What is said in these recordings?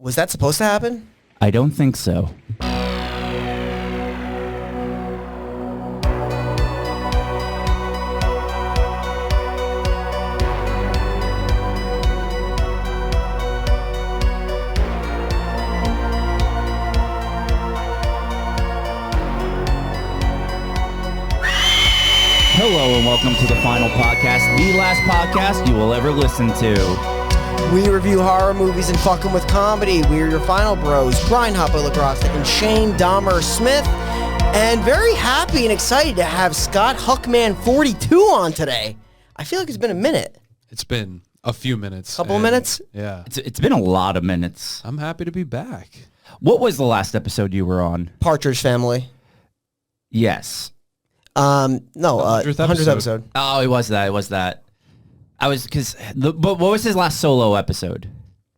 Was that supposed to happen? I don't think so. Hello and welcome to the final podcast, the last podcast you will ever listen to. We review horror movies and fucking with comedy. We're your final bros, Brian Hoppe LaGrosse and Shane Dahmer Smith. And very happy and excited to have Scott Hucke 42 on today. I feel like it's been a minute. It's been a few minutes. Couple of minutes? Yeah. It's been a lot of minutes. I'm happy to be back. What was the last episode you were on? Partridge Family. Yes. No, 100th episode. Oh, it was that. But what was his last solo episode?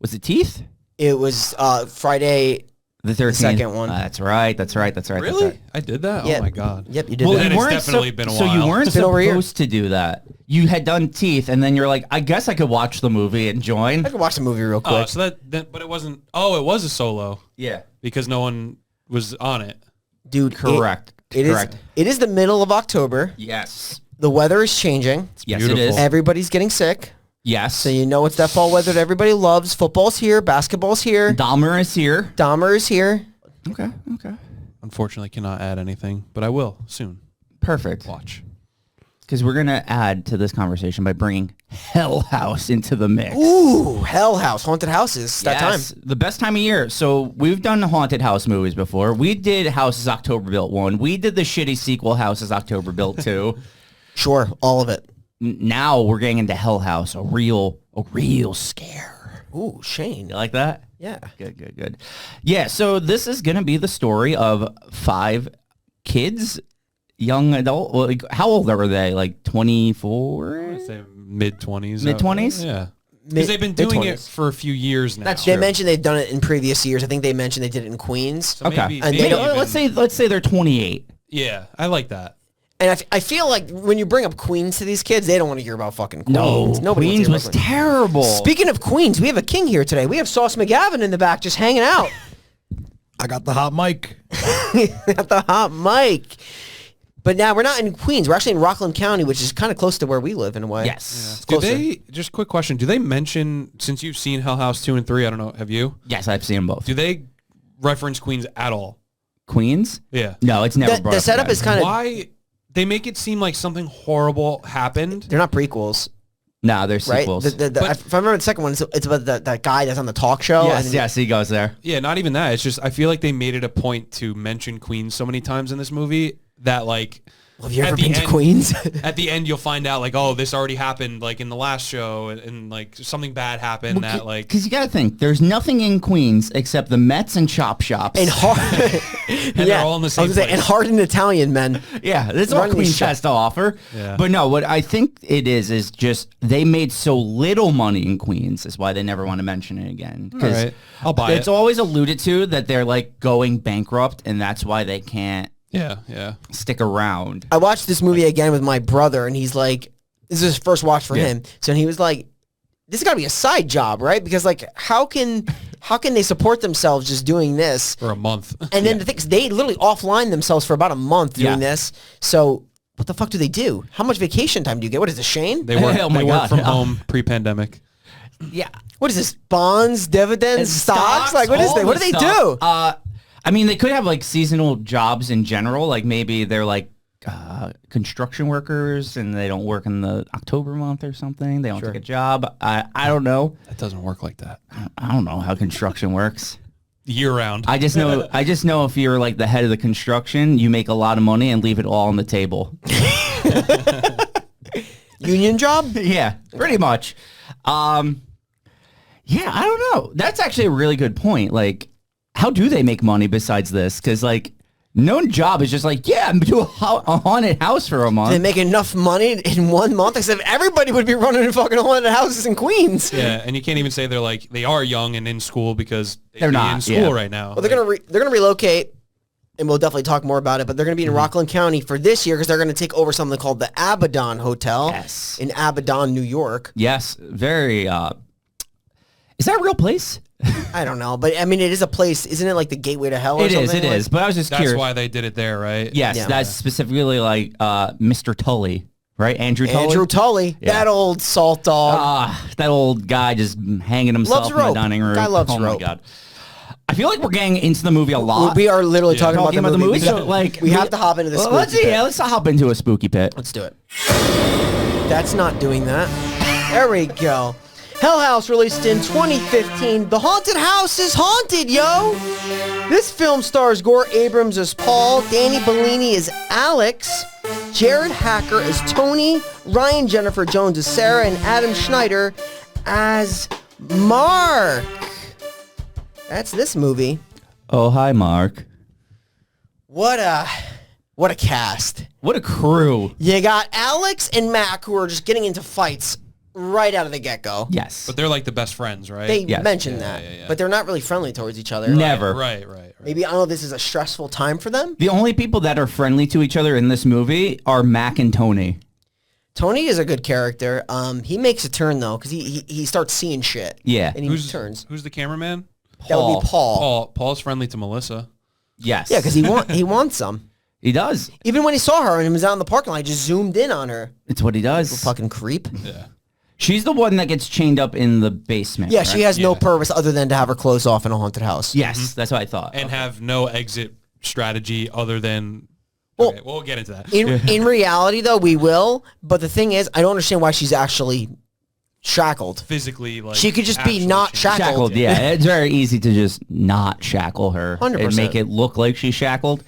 Was it Teeth? It was Friday The 13th. second one. That's right. Really? That's right. I did that? Yeah. Oh my God. Yep, you did Well, that. Then you it's weren't definitely been a So you while. weren't It's been over a year. supposed to do that. You had done Teeth, and then you're like, I guess I could watch the movie and join. I could watch the movie real Oh, quick. so but it wasn't. Oh, it was a solo Yeah. because no one was on it. Dude, Correct. Correct. It is the middle of October. Yes. The weather is changing. Yes, it beautiful. is. Everybody's getting sick. Yes. So you know it's that fall weather that everybody loves. Football's here. Basketball's here. Dahmer is here. Dahmer is here. Okay. Unfortunately, cannot add anything, but I will soon. Perfect. Watch. Because we're going to add to this conversation by bringing Hell House into the mix. Ooh, Hell House. Haunted houses. That time. The best time of year. So we've done haunted house movies before. We did Houses October Built 1. We did the shitty sequel Houses October Built 2. Sure. All of it. Now we're getting into Hell House, a real scare. Ooh, Shane. You like that? Yeah. Good. Yeah, so this is going to be the story of 5 kids, young adult. Well, like, how old are they? Like 24? I'd say mid-20s. Mid-20s? Yeah. Because they've been doing it for a few years now. That's They true. mentioned they've done it in previous years. I think they mentioned they did it in Queens. So Okay. maybe, And maybe they don't- even- Let's say they're 28. Yeah, I like that. And I feel like when you bring up Queens to these kids, they don't want to hear about fucking Queens. No, Nobody Queens wants was to hear about terrible. Queens. Speaking of Queens, we have a king here today. We have Sauce McGavin in the back just hanging out. I got the hot mic. At the hot mic. But now we're not in Queens. We're actually in Rockland County, which is kind of close to where we live in a way. Yes. It's Do closer. they, just quick question, do they mention, since you've seen Hell House 2 and 3, I don't know, have you? Yes, I've seen them both. Do they reference Queens at all? Queens? Yeah. No, it's never brought The up setup again. is kind of... Why? They make it seem like something horrible happened. They're not prequels, No, they're right? sequels. If I remember the second one, it's about that guy that's on the talk show. Yes, he goes there. Yeah, not even that. It's just, I feel like they made it a point to mention Queens so many times in this movie that, like... Have you ever at the been to end- Queens? At the end, you'll find out, like, oh, this already happened, like, in the last show, and like, something bad happened that, like... Because you got to think, there's nothing in Queens except the Mets and chop shops. And hard... they're all in the I same was gonna say, and place. hardened Italian men. Yeah, that's all Running these Queens has to offer. Yeah. But no, what I think it is just they made so little money in Queens is why they never want to mention it again. All right. I'll buy it's it. always alluded to that they're like going bankrupt and that's why they can't Yeah. stick around. I watched this movie again with my brother, and he's like, this is his first watch for him. So he was like, this has got to be a side job, right? Because like, how can they support themselves just doing this? For a month. And then the thing is, they literally offline themselves for about a month doing Yeah. this. So what the fuck do they do? How much vacation time do you get? What is this, Shane? They work, Oh my they work God. from home pre-pandemic. Yeah. What is this? Bonds, dividends, stocks? Like, what is all that? What the do they stuff. do? I mean, they could have like seasonal jobs in general. Like maybe they're like construction workers and they don't work in the October month or something. They don't take a job. I don't know. That doesn't work like that. I don't know how construction works. Year round. I just know if you're like the head of the construction, you make a lot of money and leave it all on the table. Union job? Yeah, pretty much. Yeah, I don't know. That's actually a really good point. Like, how do they make money besides this? Because like, no job is just like, yeah, do a haunted house for a month. They make enough money in 1 month, except everybody would be running fucking haunted houses in Queens. Yeah, and you can't even say they are young and in school because They're be not, in school yeah. right now. Well, they're gonna relocate, and we'll definitely talk more about it. But they're gonna be in Rockland County for this year because they're gonna take over something called the Abaddon Hotel Yes. in Abaddon, New York. Yes, very. Is that a real place? I don't know, but I mean, it is a place. Isn't it like the gateway to hell? Or It is. something? It is. But I was just That's curious. why they did it there, right? Yes, Yeah. that's specifically like Mr. Tully, right? Andrew Tully. Andrew Tully, Yeah. that old salt dog. That old guy just hanging himself Loves in the rope. dining room. Guy loves oh rope. my god. I feel like we're getting into the movie a lot. We are literally talking about the movie. We, So, like, we have to hop into this. Well, let's hop into a spooky pit. Let's do it. That's not doing that. There we go. Hell House released in 2015. The haunted house is haunted, yo! This film stars Gore Abrams as Paul, Danny Bellini as Alex, Jared Hacker as Tony, Ryan Jennifer Jones as Sarah, and Adam Schneider as Mark. That's this movie. Oh, hi, Mark. What a cast. What a crew. You got Alex and Mac who are just getting into fights right out of the get-go. Yes. But they're like the best friends, right? They Yes. mentioned that, but they're not really friendly towards each other. Never. Right. Maybe, I don't know, this is a stressful time for them. The only people that are friendly to each other in this movie are Mac and Tony. Tony is a good character. He makes a turn, though, because he starts seeing shit. Yeah. And he turns. Who's the cameraman? That would be Paul. Paul's friendly to Melissa. Yes. Yeah, because he wants some. he does. Even when he saw her and he was out in the parking lot, he just zoomed in on her. It's what he does. Fucking creep. Yeah. She's the one that gets chained up in the basement. Yeah, right? she has no purpose other than to have her clothes off in a haunted house. Yes, that's what I thought. And have no exit strategy other than... Well- okay, we'll get into that. In reality, though, we will. But the thing is, I don't understand why she's actually shackled. Physically, like... She could just be actually not change. shackled. Shackled, yeah. It's very easy to just not shackle her 100%. and make it look like she's shackled.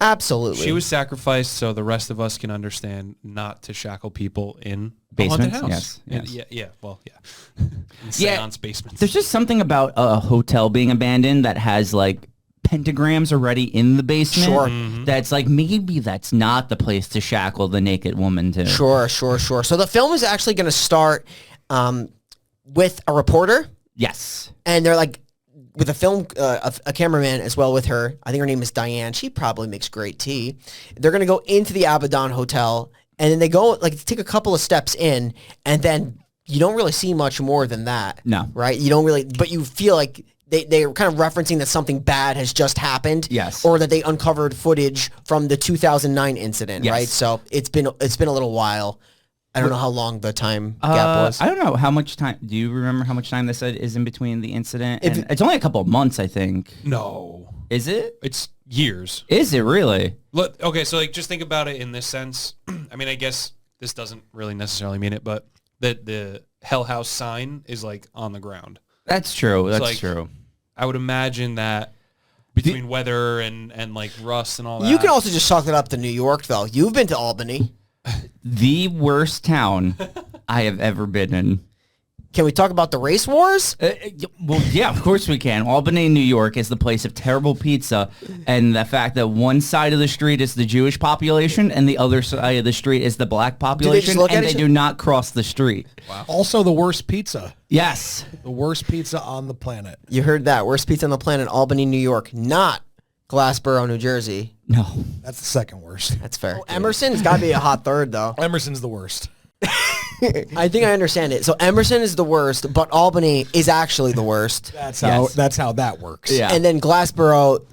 Absolutely. She was sacrificed so the rest of us can understand not to shackle people in a Basements? haunted house. Yes. Yeah, well, yeah. In Yeah. seance basements. There's just something about a hotel being abandoned that has like pentagrams already in the basement. Sure. That's like, maybe that's not the place to shackle the naked woman to. Sure. So the film is actually going to start with a reporter, Yes. and they're like, with a film, a cameraman as well with her. I think her name is Diane. She probably makes great tea. They're going to go into the Abaddon Hotel, and then they go, like, take a couple of steps in, and then you don't really see much more than that. No. Right? You don't really, but you feel like they're kind of referencing that something bad has just happened. Yes. Or that they uncovered footage from the 2009 incident, Yes. right? So it's been a little while. I don't know how long the time gap was. I don't know how much time. Do you remember how much time they said is in between the incident? If- And it's only a couple of months, I think. No. Is it? It's years. Is it really? Look, okay, so like just think about it in this sense. I mean, I guess this doesn't really necessarily mean it, but the Hell House sign is like on the ground. That's true. That's like- true. I would imagine that between weather and like rust and all that. You can also just chalk it up to New York, though. You've been to Albany. The worst town I have ever been in. Can we talk about the race wars? Well, yeah, of course we can. Albany, New York is the place of terrible pizza, and the fact that one side of the street is the Jewish population and the other side of the street is the black population, look at and they each- do not cross the street. Also, the worst pizza. Yes. The worst pizza on the planet. You heard that. Worst pizza on the planet, Albany, New York. Not Glassboro, New Jersey. No. That's the second worst. That's fair. Emerson's got to be a hot third, though. Emerson's the worst. I think I understand it. So Emerson is the worst, but Albany is actually the worst. That's Yes. how that works. Yeah. And then Glassboro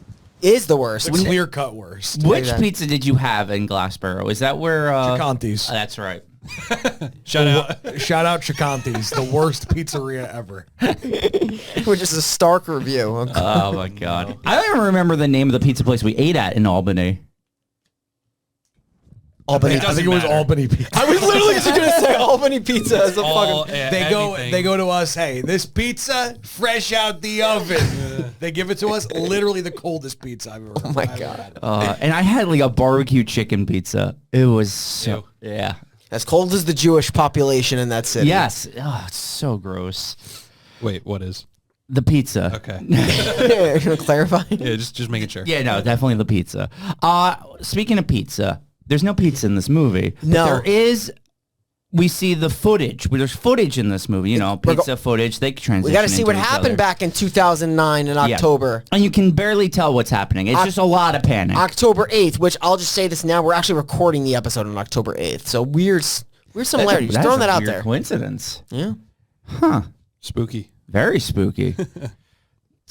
is the worst. The clear cut worst. Which Exactly. pizza did you have in Glassboro? Is that where... Chicanti's. That's right. Shout out. Shout out Chicanti's, the worst pizzeria ever. Which is a stark review. Oh, my God. I don't even remember the name of the pizza place we ate at in Albany. Albany. It I doesn't think it was matter. Albany pizza. I was literally just going to say Albany pizza as a All- fucking... yeah, They go to us, hey, this pizza fresh out the oven. They give it to us, literally the coldest pizza I've ever Oh my I've ever God. had. And I had like a barbecue chicken pizza. It was so... Yeah. As cold as the Jewish population in that city. Yes. Oh, it's so gross. Wait, what is? The pizza. Okay. You're going to clarify? Yeah, just making sure. Yeah, no, definitely the pizza. Speaking of pizza, there's no pizza in this movie. But No. there is. We see the footage. There's footage in this movie. You know, pizza footage. They transition. We got to see what into each happened other. back in 2009 in Yeah. October. And you can barely tell what's happening. It's just a lot of panic. October 8th, which I'll just say this now, we're actually recording the episode on October 8th. So weird similarity. Just That's throwing a that out weird there. Coincidence. Yeah. Spooky. Very spooky.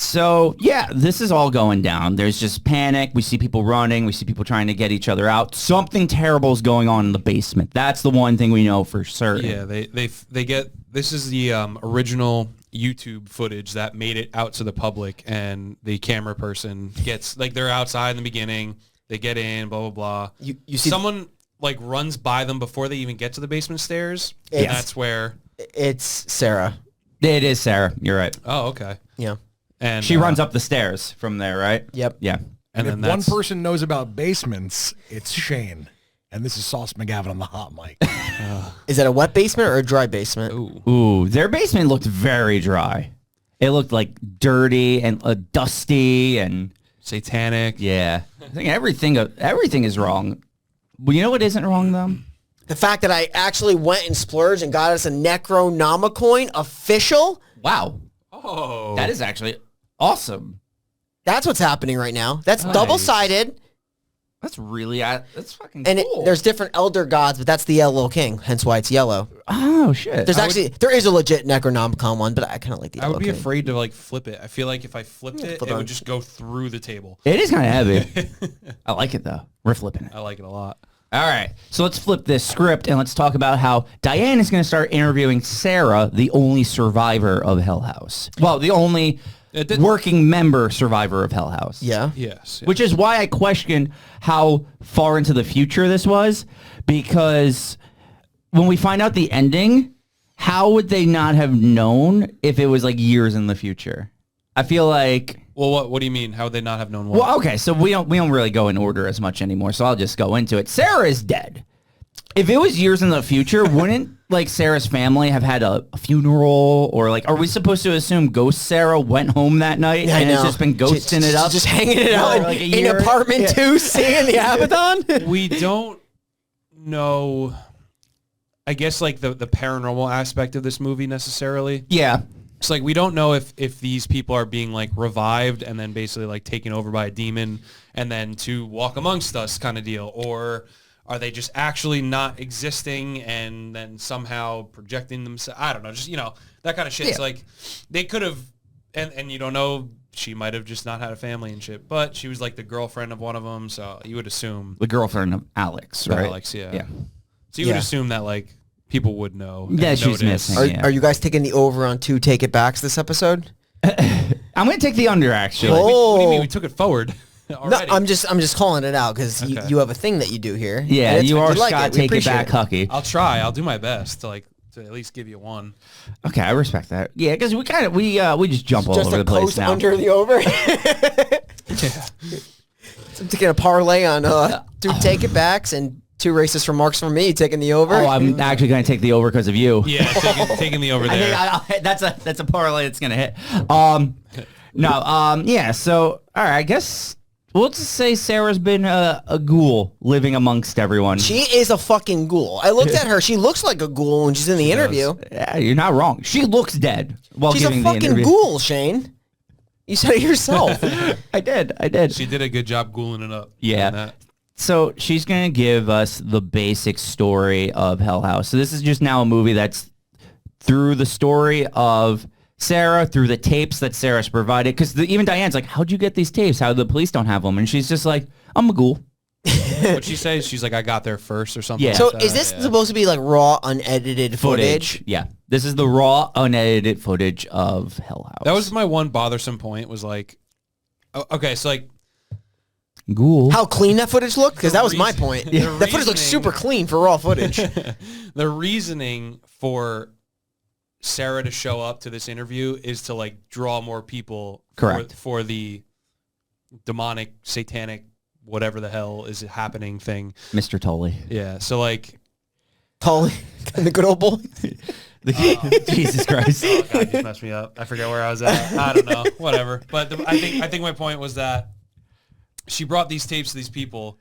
So, yeah, this is all going down. There's just panic. We see people running. We see people trying to get each other out. Something terrible is going on in the basement. That's the one thing we know for certain. Yeah, they get, this is the original YouTube footage that made it out to the public, and the camera person gets, like, they're outside in the beginning. They get in, blah, blah, blah. You see someone, like, runs by them before they even get to the basement stairs, and that's where... It's Sarah. It is Sarah. You're right. Oh, okay. Yeah. And she runs up the stairs from there, right? Yep. Yeah. And then if one person knows about basements, it's Shane. And this is Sauce McGavin on the hot mic. Is that a wet basement or a dry basement? Ooh, their basement looked very dry. It looked like dirty and dusty and satanic. Yeah. I think everything is wrong. Well, you know what isn't wrong, though? The fact that I actually went and splurged and got us a Necronomicoin official. Wow. Oh. That is actually awesome. That's what's happening right now. That's double-sided. That's really, that's fucking and cool. There's different elder gods, but that's the yellow king, hence why it's yellow. Oh, shit. There is a legit Necronomicon one, but I kind of like the yellow king. I would be afraid to, like, flip it. I feel like if I flipped it, it would just go through the table. It is kind of heavy. I like it, though. We're flipping it. I like it a lot. All right, so let's flip this script and let's talk about how Diane is going to start interviewing Sarah, the only survivor of Hell House. Well, the only working member survivor of Hell House. Yeah. Yes. Which is why I question how far into the future this was, because when we find out the ending, how would they not have known if it was like years in the future? I feel like... Well, what do you mean? How would they not have known what? Well, okay, so we don't really go in order as much anymore, so I'll just go into it. Sarah is dead. If it was years in the future, wouldn't like Sarah's family have had a funeral, or like, are we supposed to assume Ghost Sarah went home that night and has just been ghosting it up, just hanging it out like in apartment 2, seeing the Abaddon? We don't know. I guess like the paranormal aspect of this movie necessarily. Yeah. It's like we don't know if these people are being like revived and then basically like taken over by a demon and then to walk amongst us kind of deal, or are they just actually not existing and then somehow projecting themselves? I don't know, just that kind of shit. Yeah. It's like they could have, and you don't know, she might have just not had a family and shit, but she was like the girlfriend of one of them, so you would assume The girlfriend of Alex, right? Alex, yeah. Yeah. So you would assume that like people would know. Yeah, and she's notice. missing. Are you guys taking the over on 2 take it backs this episode? I'm going to take the under, actually. Oh. What do you mean? We took it forward already. No, I'm just calling it out because you have a thing that you do here. Yeah, And you are like Scott it. We Take It appreciate Back Hucke. I'll try. I'll do my best to at least give you one. Okay, I respect that. Yeah, because we just jump all Just over a the place post now. under the over. Yeah. So I'm taking a parlay on 2 take it backs and 2 racist remarks from me taking the over. Oh, I'm actually going to take the over because of you. Yeah, taking the over there. That's a parlay that's going to hit. Yeah, so, all right, I guess we'll just say Sarah's been a ghoul living amongst everyone. She is a fucking ghoul. I looked at her. She looks like a ghoul when she's in the interview. Yeah, you're not wrong. She looks dead while She's a giving the fucking interview. ghoul, Shane. You said it yourself. I did. She did a good job ghouling it up. Yeah. on that. So she's going to give us the basic story of Hell House. So this is just now a movie that's through the story of Sarah, through the tapes that Sarah's provided. Because even Diane's like, how'd you get these tapes? How the police don't have them? And she's just like, I'm a ghoul. What she says, she's like, I got there first or something. Yeah. So like that. is this supposed to be like raw, unedited footage? Yeah. This is the raw, unedited footage of Hell House. That was my one bothersome point was like, okay, so like, ghoul. How clean that footage looked? Because that was my reason- point. the That footage looks reasoning- super clean for raw footage. the reasoning for Sarah to show up to this interview is to like draw more people Correct. for the demonic, satanic, whatever the hell is happening thing. Mr. Tully. Yeah. So like, Tully and the good old boy. Jesus Christ. oh God, you just messed me up. I forget where I was at. I don't know. Whatever. But I think my point was that she brought these tapes to these people,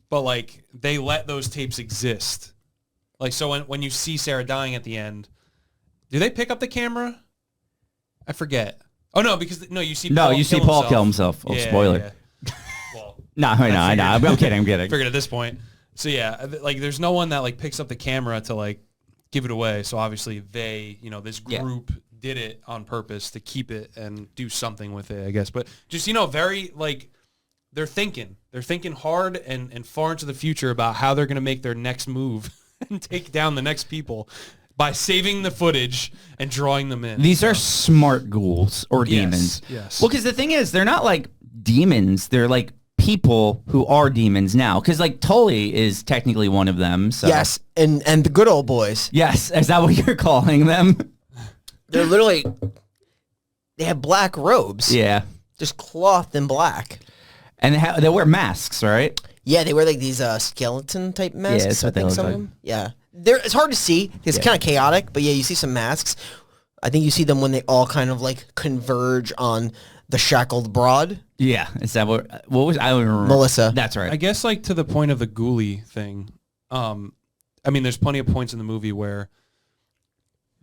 but like they let those tapes exist. Like, so when you see Sarah dying at the end, do they pick up the camera? I forget. Oh no, because you see No, Paul you see kill Paul kill himself. Oh, spoiler. Yeah. Well, No, I know. I'm kidding. figured at this point. So yeah, like there's no one that like picks up the camera to like give it away. So obviously they, this group did it on purpose to keep it and do something with it, I guess. But just, very like they're thinking hard and far into the future about how they're going to make their next move and take down the next people by saving the footage and drawing them in. These are smart ghouls or demons. Yes. Well, because the thing is, they're not like demons. They're like people who are demons now. Because like Tully is technically one of them. So. Yes, and the good old boys. Yes, is that what you're calling them? They're literally, they have black robes. Yeah. Just cloth in black. And they wear masks, right? Yeah, they wear like these skeleton type masks. Yeah, that's what they look some of like. them. Yeah. It's hard to see. It's kind of chaotic, but yeah, you see some masks. I think you see them when they all kind of like converge on the shackled broad. Yeah. Is that what was, I don't remember. Melissa. That's right. I guess like to the point of the ghoulie thing, I mean, there's plenty of points in the movie where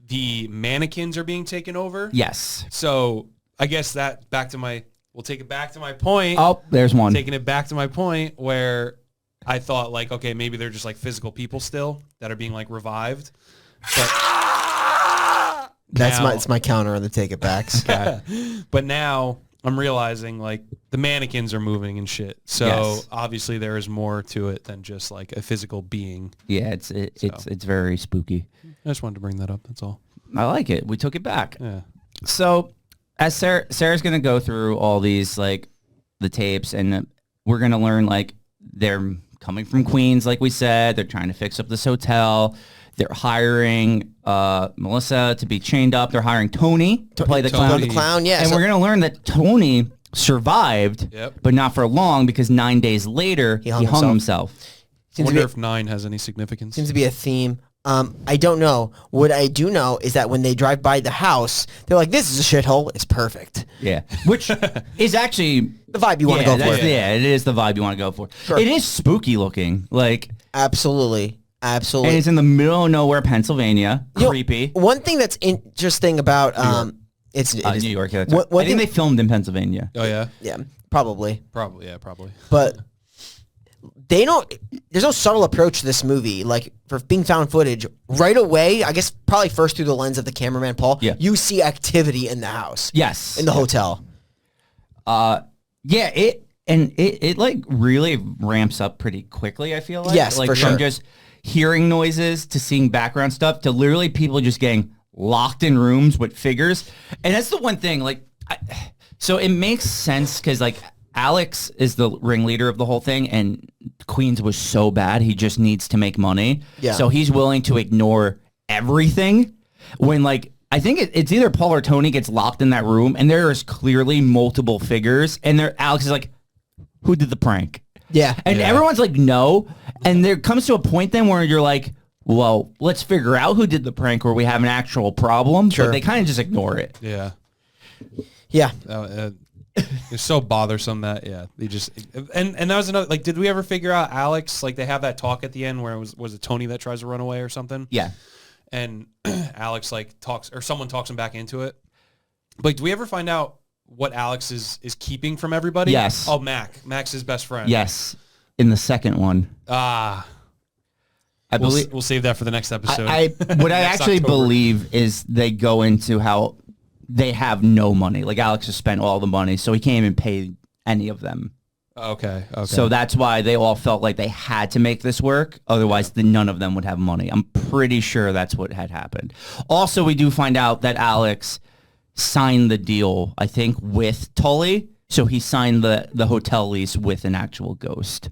the mannequins are being taken over. Yes. So I guess we'll take it back to my point. Oh, there's one. Taking it back to my point where I thought like, okay, maybe they're just like physical people still that are being like revived. But It's my counter on the take it backs. But now I'm realizing like the mannequins are moving and shit. So Yes. obviously there is more to it than just like a physical being. Yeah, it's very spooky. I just wanted to bring that up. That's all. I like it. We took it back. Yeah. So as Sarah's going to go through all these, like, the tapes, and we're going to learn, like, they're coming from Queens, like we said. They're trying to fix up this hotel. They're hiring Melissa to be chained up. They're hiring Tony to play the clown. The clown, yeah. And we're going to learn that Tony survived, Yep. but not for long, because 9 days later, he hung himself. I wonder if 9 has any significance. Seems to be a theme. I don't know. What I do know is that when they drive by the house, they're like, this is a shithole. It's perfect. Yeah. Which is actually The vibe you want to go for. Yeah, it is the vibe you want to go for. Sure. It is spooky looking. Like, Absolutely. and Absolutely. it's in the middle of nowhere, Pennsylvania. You know, Creepy. one thing that's interesting about it is New York. Yeah, that's One- right. one I think thing- they filmed in Pennsylvania. Oh yeah, yeah, probably. probably. Yeah, probably. But there's no subtle approach to this movie. Like, for being found footage, right away, I guess probably first through the lens of the cameraman, Paul, Yeah. you see activity in the house. Yes. In the hotel. Yeah, it like really ramps up pretty quickly, I feel like. Yes, like for sure. From just hearing noises to seeing background stuff to literally people just getting locked in rooms with figures. And that's the one thing, like, so it makes sense because, like, Alex is the ringleader of the whole thing, and Queens was so bad, he just needs to make money. Yeah. So he's willing to ignore everything when, like, I think it's either Paul or Tony gets locked in that room, and there is clearly multiple figures, and Alex is like, who did the prank? Yeah. And everyone's like, no. And there comes to a point then where you're like, well, let's figure out who did the prank where we have an actual problem. Sure. But they kind of just ignore it. Yeah. Yeah. It's so bothersome that they just and that was another, like, did we ever figure out Alex, like, they have that talk at the end where was it Tony that tries to run away or something? Yeah. And Alex like talks, or someone talks him back into it. Like, do we ever find out what Alex is keeping from everybody? Yes. Oh, Mac's his best friend. Yes. In the second one. I We'll save that for the next episode. what I Next actually October. believe is they go into how they have no money. Like, Alex has spent all the money, so he can't even pay any of them. Okay. So that's why they all felt like they had to make this work. Otherwise, none of them would have money. I'm pretty sure that's what had happened. Also, we do find out that Alex signed the deal, I think, with Tully. So he signed the hotel lease with an actual ghost.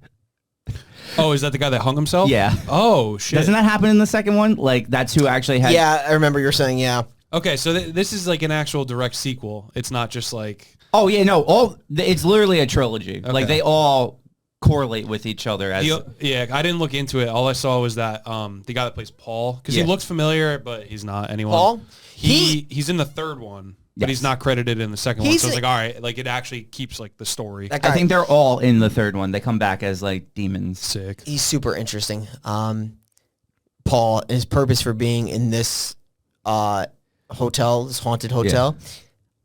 Oh, is that the guy that hung himself? Yeah. Oh, shit. Doesn't that happen in the second one? Like, that's who actually had... Yeah, I remember you're saying, yeah. Okay, so this is like an actual direct sequel. It's not just like... Oh, yeah, no. It's literally a trilogy. Like, they all correlate with each other. As Yeah, I didn't look into it. All I saw was that the guy that plays Paul, because he looks familiar, but he's not anyone. Paul? He's in the third one, but he's not credited in the second one. So it's like, all right, like, it actually keeps like the story. That guy, I think they're all in the third one. They come back as, like, demons. Sick. he's super interesting. Paul, his purpose for being in this hotel, this haunted hotel,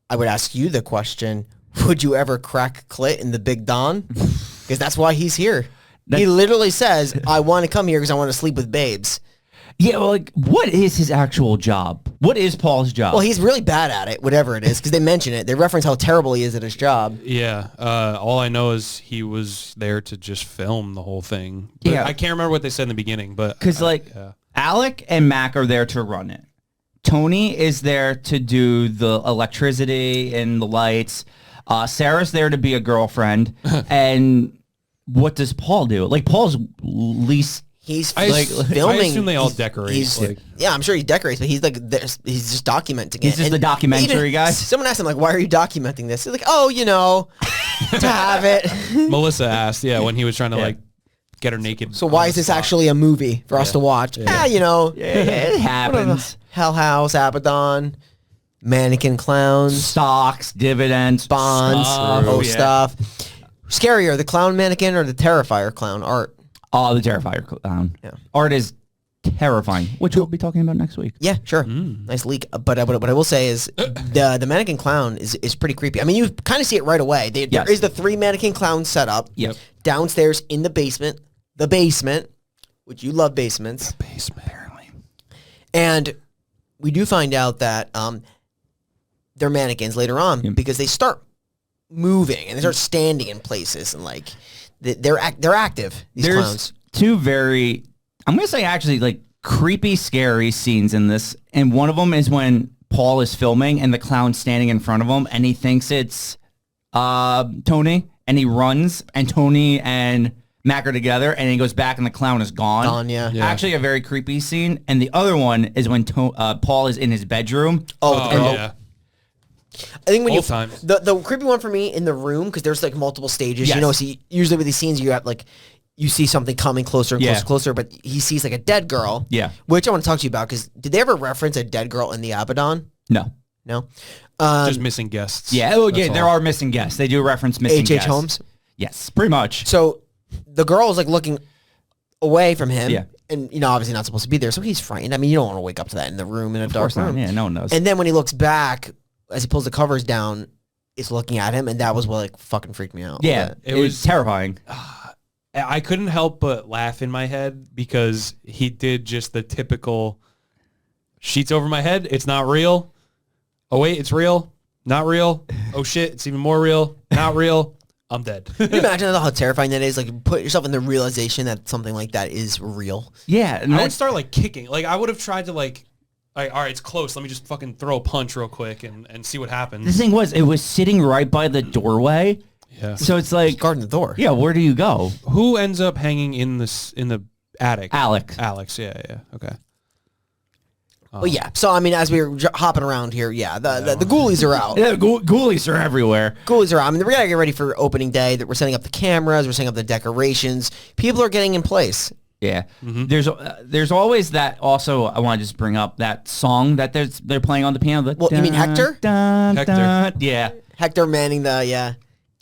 I would ask you the question, would you ever crack clit in the Big Don? Because that's why he's here. He literally says, I want to come here because I want to sleep with babes. Yeah, well, like, what is his actual job? What is Paul's job? Well, he's really bad at it, whatever it is, because they mention it. They reference how terrible he is at his job. Yeah. All I know is he was there to just film the whole thing. But Yeah. I can't remember what they said in the beginning, but Because Alec and Mac are there to run it. Tony is there to do the electricity and the lights. Sarah's there to be a girlfriend. And what does Paul do? Like, Paul's least... He's I filming. I assume they all he's- decorate. he's- Like, yeah, I'm sure he decorates, but he's like, he's just documenting it. He's just the documentary guy? Someone asked him, like, why are you documenting this? He's like, oh, you know, to have it. Melissa asked, when he was trying to like get her naked. So why is this actually a movie for us to watch? You know, It happens. Hell House, Abaddon, mannequin clowns, Stocks, dividends, bonds, stuff. stuff. Scarier, the clown mannequin or the Terrifier clown art? Oh, the Terrifier clown. Yeah. Art is terrifying, which we'll be talking about next week. Yeah, sure. Nice leak. But what I will say is the mannequin clown is pretty creepy. I mean, you kind of see it right away. There Yes. is the 3 mannequin clown setup. Yep. Downstairs in the basement, which you love basements. basement? Apparently. And we do find out that they're mannequins later on because they start moving and they start standing in places and like they're active. These There's clowns. two very, I'm going to say actually like creepy, scary scenes in this. And one of them is when Paul is filming and the clown's standing in front of him and he thinks it's Tony and he runs and Tony and Mac are together and he goes back and the clown is gone. Gone, yeah. Actually a very creepy scene. And the other one is when Paul is in his bedroom. Oh, Yeah. I think when Old times. the creepy one for me in the room because there's like multiple stages. Yes. You know, see usually with these scenes you have like you see something coming closer and Yeah. closer, but he sees like a dead girl. Yeah. Which I want to talk to you about because did they ever reference a dead girl in the Abaddon? No. No. Just missing guests. Yeah. Oh, yeah. That's There all. are missing guests. They do reference missing H.H. guests. Holmes. Yes, pretty much. So the girl is like looking away from him. Yeah. And you know, obviously not supposed to be there, so he's frightened. I mean, you don't want to wake up to that in the room in a dark room. Yeah, no one knows. And then when he looks back, as he pulls the covers down, it's looking at him, and that was what like fucking freaked me out. yeah, But- it was terrifying. I couldn't help but laugh in my head because he did just the typical sheets over my head. It's not real. Oh, wait, it's real. Not real. Oh, shit. It's even more real. Not real. I'm dead. Can you imagine how terrifying that is? Like, put yourself in the realization that something like that is real. Yeah, and I would that's, start like kicking. Like I would have tried to like all right, it's close. Let me just fucking throw a punch real quick and see what the happens. thing was, it was sitting right by the doorway. Yeah. So it's like, Guarding the door. yeah, where do you go? Who ends up hanging in the attic? Alex. Alex. Yeah. Okay. But yeah, so I mean, as we were hopping around here, yeah, the ghoulies are out. Yeah, ghoulies are everywhere. Ghoulies are out. I mean, we gotta get ready for opening day. That we're setting up the cameras, we're setting up the decorations. People are getting in place. Yeah, there's always that. Also, I want to just bring up that song that they're playing on the piano. The Well, you mean Hector? Hector. Yeah, Hector manning the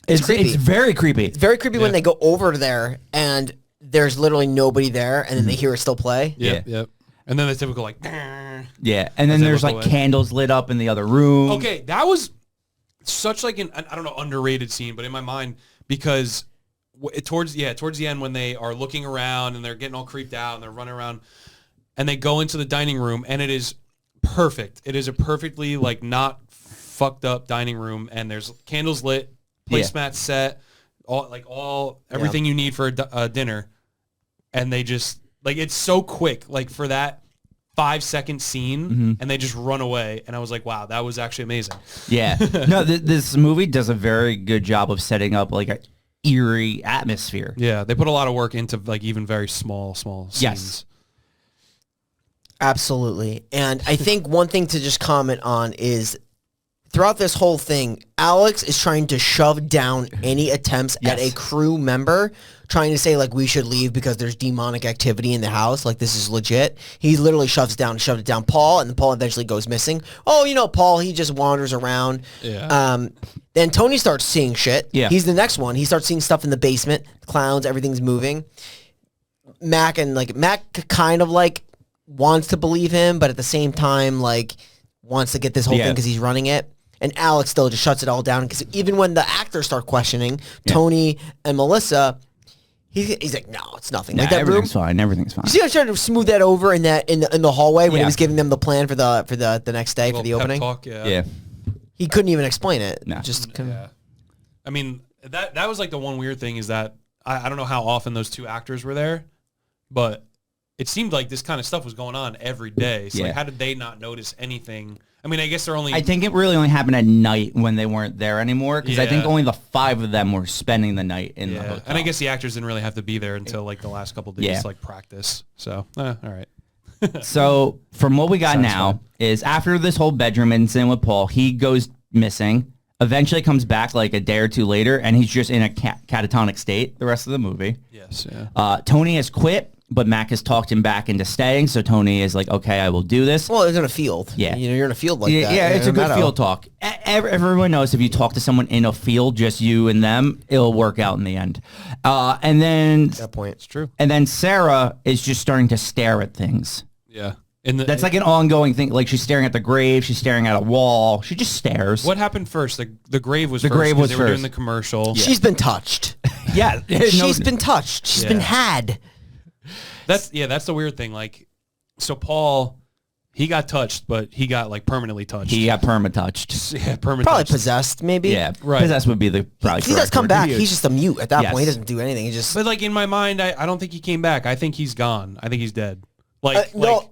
it's creepy. It's very creepy. It's very creepy when they go over there and there's literally nobody there, and then they hear it still play. Yep. And then the typical like. Yeah, and then they there's look like away. candles lit up in the other room. Okay, that was such like an I don't know underrated scene, but in my mind because towards the end when they are looking around and they're getting all creeped out and they're running around and they go into the dining room and it is perfect. It is a perfectly like not fucked up dining room and there's candles lit, placemats set, everything you need for a dinner, and they just like it's so quick like for that 5-second scene and they just run away and I was like wow that was actually amazing. Yeah, no, this movie does a very good job of setting up like a eerie atmosphere. Yeah, they put a lot of work into like even very small scenes. Yes. Absolutely. And I think one thing to just comment on is throughout this whole thing, Alex is trying to shove down any attempts at a crew member, trying to say like we should leave because there's demonic activity in the house, like this is legit. He literally shoved it down Paul, and then Paul eventually goes missing. Oh, you know, Paul, he just wanders around. Yeah. Then Tony starts seeing shit. Yeah. He's the next one. He starts seeing stuff in the basement, clowns, everything's moving. Mac kind of like wants to believe him, but at the same time like wants to get this whole thing because he's running it. And Alex still just shuts it all down because even when the actors start questioning Tony and Melissa, He's like, no, it's nothing. Nah, Like that room. everything's fine. Everything's fine. You see, I tried to smooth that over in the hallway when he Yeah. was giving them the plan for the next day for the Little pep opening. talk, yeah. Yeah. He couldn't even explain it. No. Just kind of, Yeah. I mean, that was like the one weird thing is that I don't know how often those two actors were there, but it seemed like this kind of stuff was going on every day. So Yeah. like, how did they not notice anything? I mean, I guess they're only... I think it really only happened at night when they weren't there anymore, because I think Yeah. only the 5 of them were spending the night in the hotel. And I guess the actors didn't really have to be there until like the last couple of days, Yeah. like practice. So, all right. So from what we got now is after this whole bedroom incident with Paul, he goes missing, eventually comes back like a day or two later, and he's just in a catatonic state the rest of the movie. Yes, yeah. Tony has quit, but Mac has talked him back into staying, so Tony is like, okay, I will do this. well, it's in a field. Yeah. You know, you're in a field like that. Yeah, it's a good meadow. field talk. Everyone knows if you talk to someone in a field, just you and them, it'll work out in the end. And then At that point. It's true. and then Sarah is just starting to stare at things. Yeah. That's like an ongoing thing. Like she's staring at the grave, she's staring at a wall. She just stares. What happened first? The grave was The first. grave 'cause was they were doing first. the commercial. She's been touched. Yeah, She's been touched. She's been Yeah. had. That's the weird thing. Like, so Paul, he got touched, but he got like permanently touched. He got perma-touched. Yeah, permanently Probably touched. possessed, maybe. Yeah, Right. Possessed would be the probably He does correct come word. back. He's just a mute at that Yes. point. He doesn't do anything. He just... But like in my mind, I don't think he came back. I think he's gone. I think he's dead. Like, no.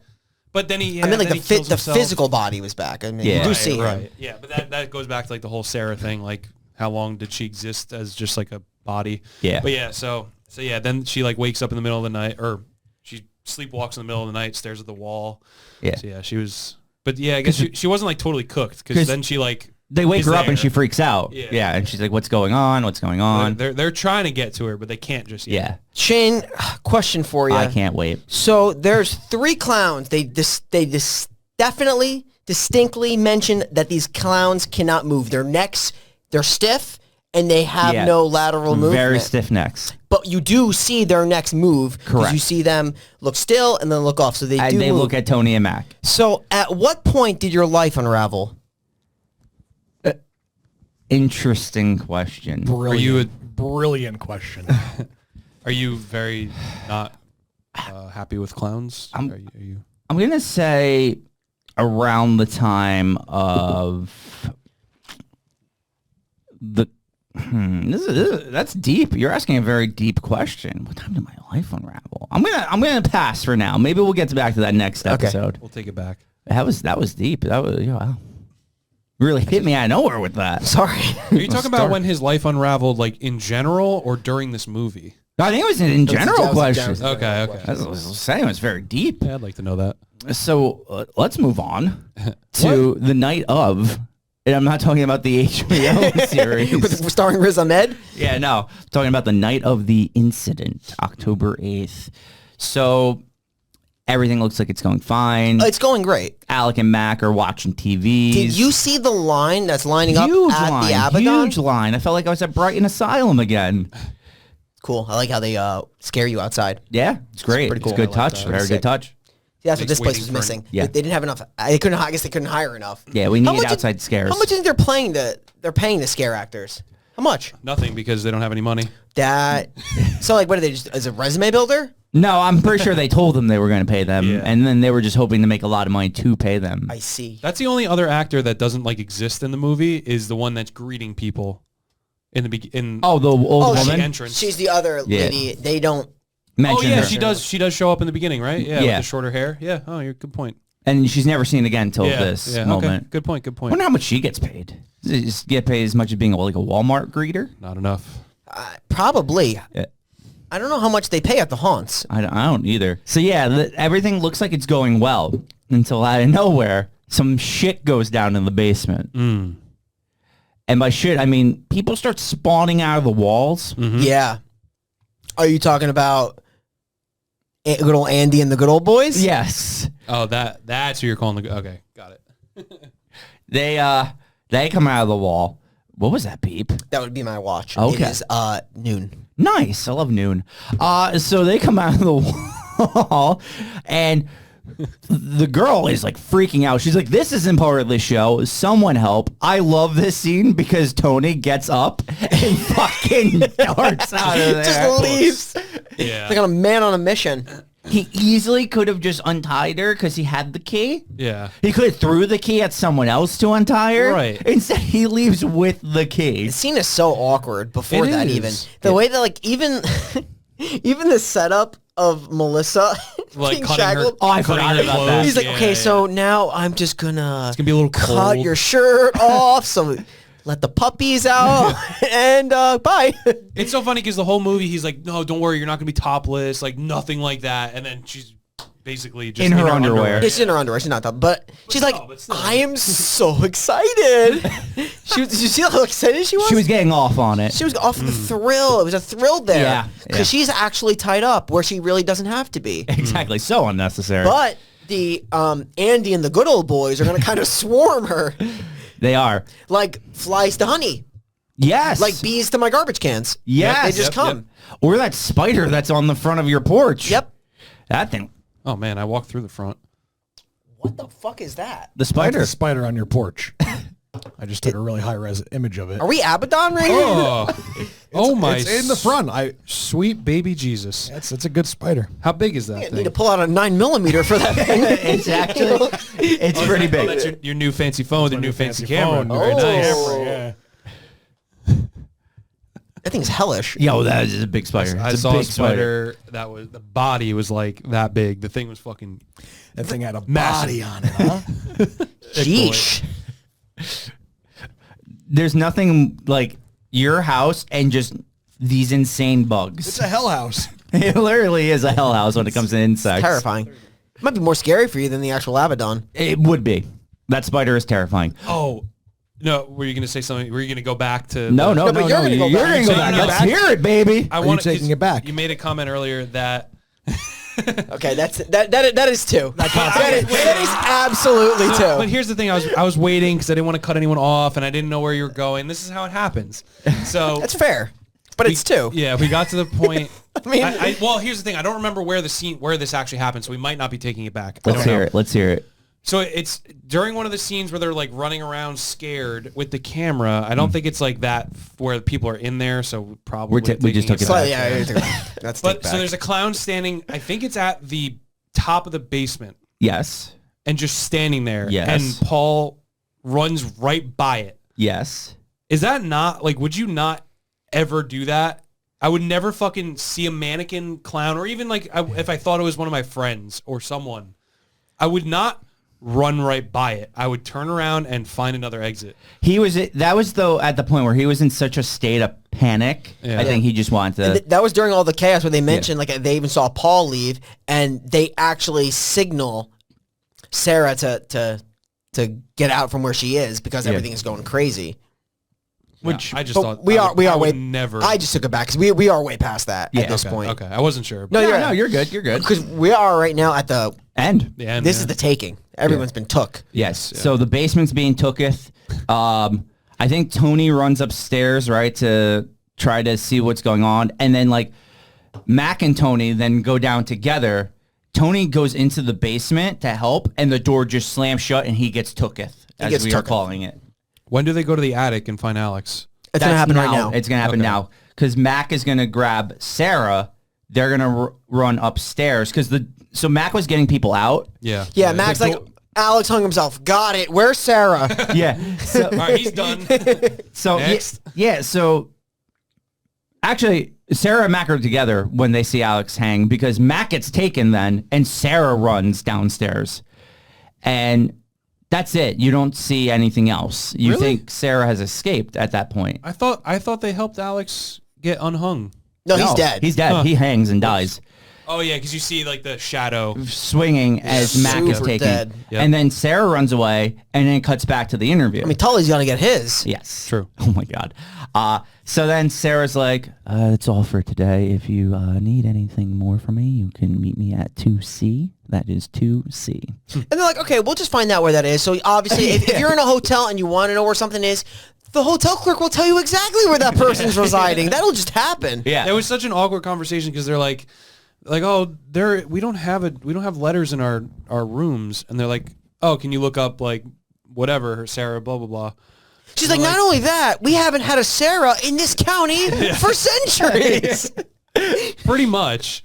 but then he. I mean, like then he kills the himself. physical body was back. I mean, Yeah. you do Right, see him. right. Yeah, but that goes back to like the whole Sarah thing. Like, how long did she exist as just like a body? Yeah. But yeah, so yeah, then she like wakes up in the middle of the night, or she sleepwalks in the middle of the night, stares at the wall. Yeah. So yeah, she was. But yeah, I guess she wasn't like totally cooked, because then she like They wake is her up and there. she freaks out. Yeah. Yeah, and she's like, "What's going on? What's going on?" They're trying to get to her, but they can't just yet. Yeah, Shane, question for you. I can't wait. So there's 3 clowns. They definitely, distinctly mention that these clowns cannot move. Their necks, they're stiff, and they have Yeah. no lateral movement. Very stiff necks. But you do see their necks move. 'Cause Correct. you see them look still and then look off. So they And do they move. look at Tony and Mac. So at what point did your life unravel? Interesting question. Are you Brilliant question. are you very not happy with clowns? Are you? I'm gonna say around the time of the. That's deep. You're asking a very deep question. What time did my life unravel? I'm gonna pass for now. Maybe we'll get back to that next episode. We'll take it back. That was deep. That was wow. Really hit me out of nowhere with that. Sorry. Are you talking about when his life unraveled, like in general, or during this movie? I think it was in general question. Okay. As I was saying, it was very deep. Yeah, I'd like to know that. So let's move on to the night of. And I'm not talking about the HBO series. With starring Riz Ahmed? Yeah, no. I'm talking about the night of the incident, October 8th. So everything looks like it's going fine. It's going great. Alec and Mac are watching TV. Did you see the line that's lining up Huge at line, the Abaddon? huge line. I felt like I was at Brighton Asylum again. Cool. I like how they scare you outside. Yeah, it's great. pretty cool. It's good I like touch. that. Very Sick. good touch. See, that's what Like this place waiting was for missing. Yeah. They didn't have enough. I guess they couldn't hire enough. Yeah, we How need much outside scares. How much do you think they're paying the scare actors? How much? Nothing, because they don't have any money. That. So like, what are they just as a resume builder? No, I'm pretty sure they told them they were going to pay them, Yeah. and then they were just hoping to make a lot of money to pay them. I see. That's the only other actor that doesn't like exist in the movie, is the one that's greeting people in the beginning. Oh, the old Oh, woman? entrance. She's the other Yeah. lady. They don't. Mention yeah, her. she does. She does show up in the beginning, right? Yeah, Yeah. with the shorter hair. Yeah. Oh, you're good point. And she's never seen again until this yeah. moment. Okay. Good point. Good I point. wonder how much she gets paid. Does it just get paid as much as being like a Walmart greeter? Not enough. Probably. Yeah. I don't know how much they pay at the haunts. I don't either. So yeah, everything looks like it's going well until out of nowhere, some shit goes down in the basement. And by shit, I mean people start spawning out of the walls. Yeah. Are you talking about good old Andy and the good old boys? Yes. Oh, that's who you're calling the. Okay, got it. They come out of the wall. What was that beep? That would be my watch. Okay. It is noon. Nice. I love noon. So they come out of the wall and the girl is like freaking out. She's like, this isn't part of the show. Someone help. I love this scene because Tony gets up and fucking darts out of there. Just leaves. Yeah. Like a man on a mission. He easily could have just untied her because he had the key. Yeah. He could have threw the key at someone else to untie her. Right. Instead, he leaves with the key. The scene is so awkward before It that is. even. The way that like even even the setup of Melissa Like being cutting her, shackled. Oh, I cutting forgot her about clothes. that. He's like, Yeah, okay, yeah. so now I'm just gonna It's gonna be a little cut cold. your shirt off. So let the puppies out and bye. It's so funny because the whole movie, he's like, no, don't worry, you're not gonna be topless, like nothing like that. And then she's basically just In her underwear. She's in her underwear. She's not that, but she's like, no, but still. I am so excited. Did you see how excited she was? She was getting off on it. She was off the thrill. It was a thrill there. Yeah, Because yeah. she's actually tied up where she really doesn't have to be. Exactly. So unnecessary. But the Andy and the good old boys are going to kind of swarm her They are. like flies to honey, Yes. like bees to my garbage cans. Yes. They just come. Or that spider that's on the front of your porch. Yep. That thing. Oh man, I walked through the front. What the fuck is that? The Like spider. the spider on your porch. I just took a really high-res image of it. Are we Abaddon right here? Oh my! It's in the front. Sweet baby Jesus. It's a good spider. How big is that I need thing? to pull out a 9mm for that thing. It's actually, it's pretty big. That's your new fancy phone with your new fancy camera. phone. Very Oh. nice. Yeah. That thing's hellish. Yo, that is a big spider. I It's saw a big spider that was the body was like that big. The thing was fucking. That thing had a Massive. body on it, huh? Sheesh. There's nothing like your house and just these insane bugs. It's a hell house. It literally is a hell house when it comes to insects. Terrifying. It might be more scary for you than the actual Abaddon. It would be. That spider is terrifying. Oh no! Were you gonna say something? Were you gonna go back to? No, the- no, but no, you're no. gonna go You're back. going to go So back. you go Let's back? hear it, baby. I you want taking it back? You made a comment earlier that. Okay, that is two. That is absolutely But two. here's the thing: I was waiting because I didn't want to cut anyone off, and I didn't know where you were going. This is how it happens. So That's fair, but it's two. Yeah, we got to the point. I mean, Well, here's the thing: I don't remember where this actually happened, so we might not be taking it back. I Let's don't hear know. it. Let's hear it. So it's during one of the scenes where they're like running around scared with the camera. I don't think it's like that where people are in there. So probably we just took it slightly, back. yeah, that's But take back. so there's a clown standing. I think it's at the top of the basement Yes. and just standing there. Yes. And Paul runs right by it. Yes. Is that not like? Would you not ever do that? I would never fucking see a mannequin clown, or even like if I thought it was one of my friends or someone, I would not run right by it. I would turn around and find another exit. That was though at the point where he was in such a state of panic. Yeah. I think he just wanted to. And that was during all the chaos where they mentioned like they even saw Paul leave, and they actually signal Sarah to get out from where she is because everything is going crazy. Which I just But thought we are I way would never. I just took it back because we are way past that at this okay, point. Okay, I wasn't sure. No, no, you're good. You're good. because we are right now at the. And Yeah, This is the taking. Everyone's been took. yes, so the basement's being tooketh. I think Tony runs upstairs right to try to see what's going on, and then like Mac and Tony then go down together. Tony goes into the basement to help, and the door just slams shut, and he gets tooketh, as gets we are tooketh. calling it. When do they go to the attic and find Alex? It's gonna happen right now. It's gonna happen Okay. now because Mac is gonna grab Sarah. They're gonna run upstairs because so Mac was getting people out. Yeah. Yeah, Max The like door- Alex hung himself. Got it. Where's Sarah? Yeah. So, All right, he's done. so Next. yeah. So actually, Sarah and Mac are together when they see Alex hang because Mac gets taken then, and Sarah runs downstairs, and that's it. You don't see anything else. You Really? think Sarah has escaped at that point. I thought they helped Alex get unhung. No, he's dead. He's dead. Huh. He hangs and dies. Oh yeah, because you see like the shadow. Swinging as Mac is super taken. dead. Yep. And then Sarah runs away and then it cuts back to the interview. I mean, Tully's gonna get his. yes. True. Oh my God. So then Sarah's like, that's all for today. If you need anything more from me, you can meet me at 2C. That is 2C. And they're like, okay, we'll just find out where that is. So obviously, if you're in a hotel and you want to know where something is, the hotel clerk will tell you exactly where that person's residing. That'll just happen. Yeah. It was such an awkward conversation because they're like, oh, we don't have letters in our rooms, and they're like, oh, can you look up like whatever Sarah blah blah blah. She's like, not only that, we haven't had a Sarah in this county for centuries. Pretty much.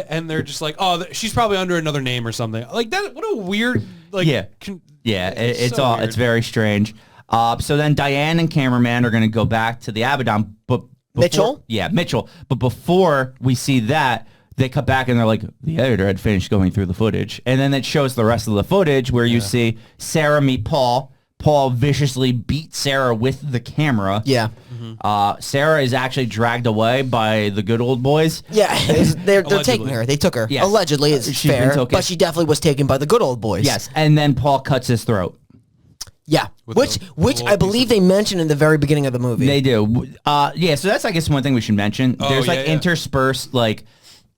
And they're just like, oh, she's probably under another name or something. Like that. What a weird, like, it's so all weird. it's very strange. So then Diane and cameraman are going to go back to the Abaddon, but Mitchell? Yeah, Mitchell. But before we see that, they cut back and they're like, the editor had finished going through the footage. And then it shows the rest of the footage where you see Sarah meet Paul. Paul viciously beat Sarah with the camera. Yeah. Sarah is actually dragged away by the good old boys. Yeah, they're taking her. They took her. Yes. Allegedly, it's She's been fair, taken. but she definitely was taken by the good old boys. Yes, and then Paul cuts his throat. Yeah, With which the which little I believe they mentioned in the very beginning of the movie. They do. Yeah, so that's, I guess, one thing we should mention. There's interspersed, like,